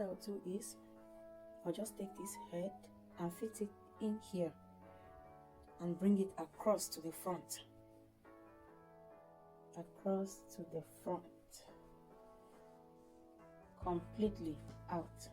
what I'll do is I'll just take this head and fit it in here and bring it across to the front. Across to the front. Completely out.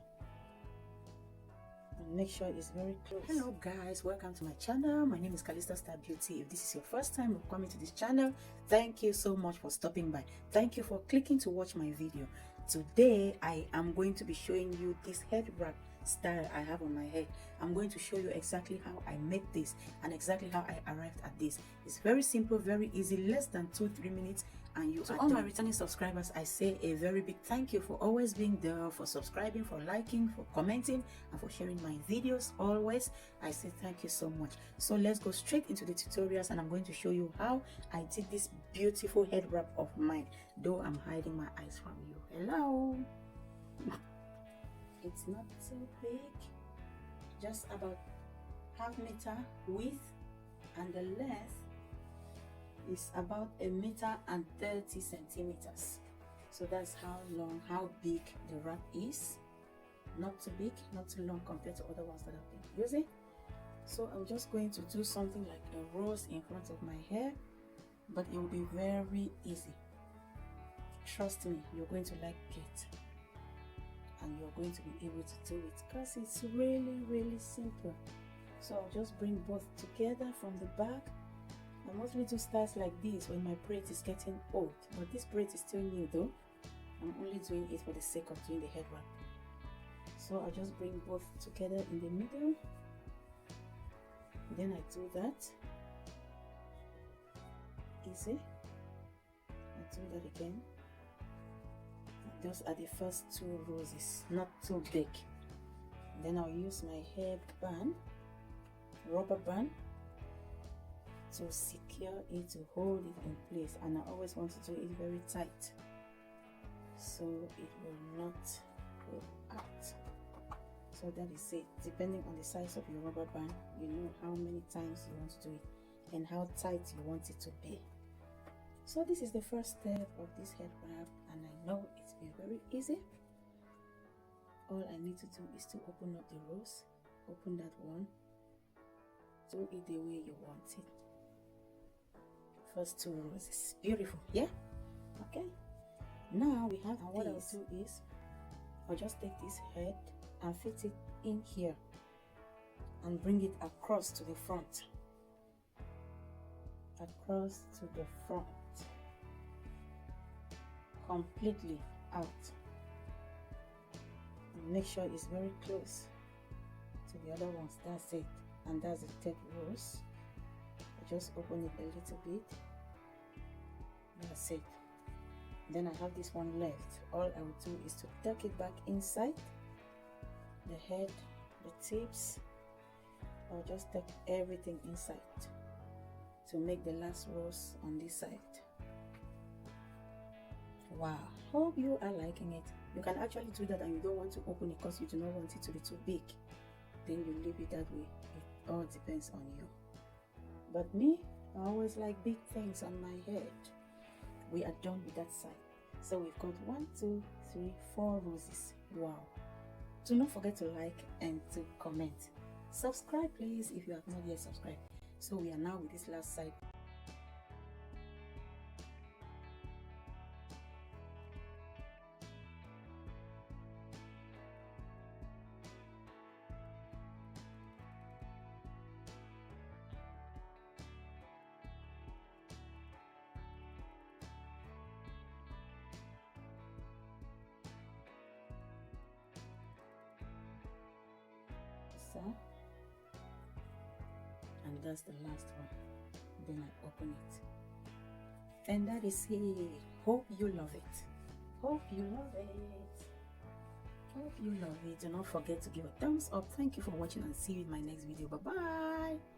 And make sure it's very close. Hello guys, welcome to my channel. My name is Calista Star Beauty. If this is your first time of coming to this channel, thank you so much for stopping by. Thank you for clicking to watch my video. Today I am going to be showing you this head wrap style I have on my head. I'm going to show you exactly how I made this and exactly how I arrived at this. It's very simple, very easy, less than 2-3 minutes, and you are all my returning subscribers. I say a very big thank you for always being there, for subscribing, for liking, for commenting, and for sharing my videos always. I say thank you so much. So let's go straight into the tutorials, and I'm going to show you how I did this beautiful head wrap of mine, though I'm hiding my eyes from you. Hello. It's not so big, just about half meter width, and the length is about 1.30 meters. So that's how long, how big the wrap is. Not too big, not too long compared to other ones that I've been using. So I'm just going to do something like a rose in front of my hair, but it will be very easy. Trust me, you're going to like it. And you're going to be able to do it because it's really simple. So I'll just bring both together from the back. I mostly do styles like this when my braid is getting old, but this braid is still new though. I'm only doing it for the sake of doing the head wrap. So I'll just bring both together in the middle. Then I do that. Easy. I do that again. Those are the first 2 roses, not too big. Then I'll use my hair band, rubber band, to secure it, to hold it in place, and I always want to do it very tight so it will not go out. So that is it. Depending on the size of your rubber band, you know how many times you want to do it and how tight you want it to be. So this is the first step of this head wrap, and I know it's very easy. All I need to do is to open up the rose, open that one, do it the way you want it. First 2 roses, beautiful, yeah? Okay. Now we have, and what I'll do is I'll just take this head and fit it in here and bring it across to the front. Across to the front. Completely out. And make sure it's very close to the other ones. That's it. And that's the 3rd rose. I just open it a little bit. That's it. Then I have this one left. All I will do is to tuck it back inside the head, the tips. I'll just tuck everything inside to make the last rose on this side. Wow, hope you are liking it. You can actually do that and you don't want to open it because you do not want it to be too big. Then you leave it that way. It all depends on you. But me, I always like big things on my head. We are done with that side. So we've got 1, 2, 3, 4 roses. Wow. Do not forget to like and to comment. Subscribe please if you have not yet subscribed. So we are now with this last side. And that's the last one. Then I open it, and that is it. Hope you love it. Hope you love it. Hope you love it. Do not forget to give a thumbs up. Thank you for watching, and see you in my next video. Bye bye.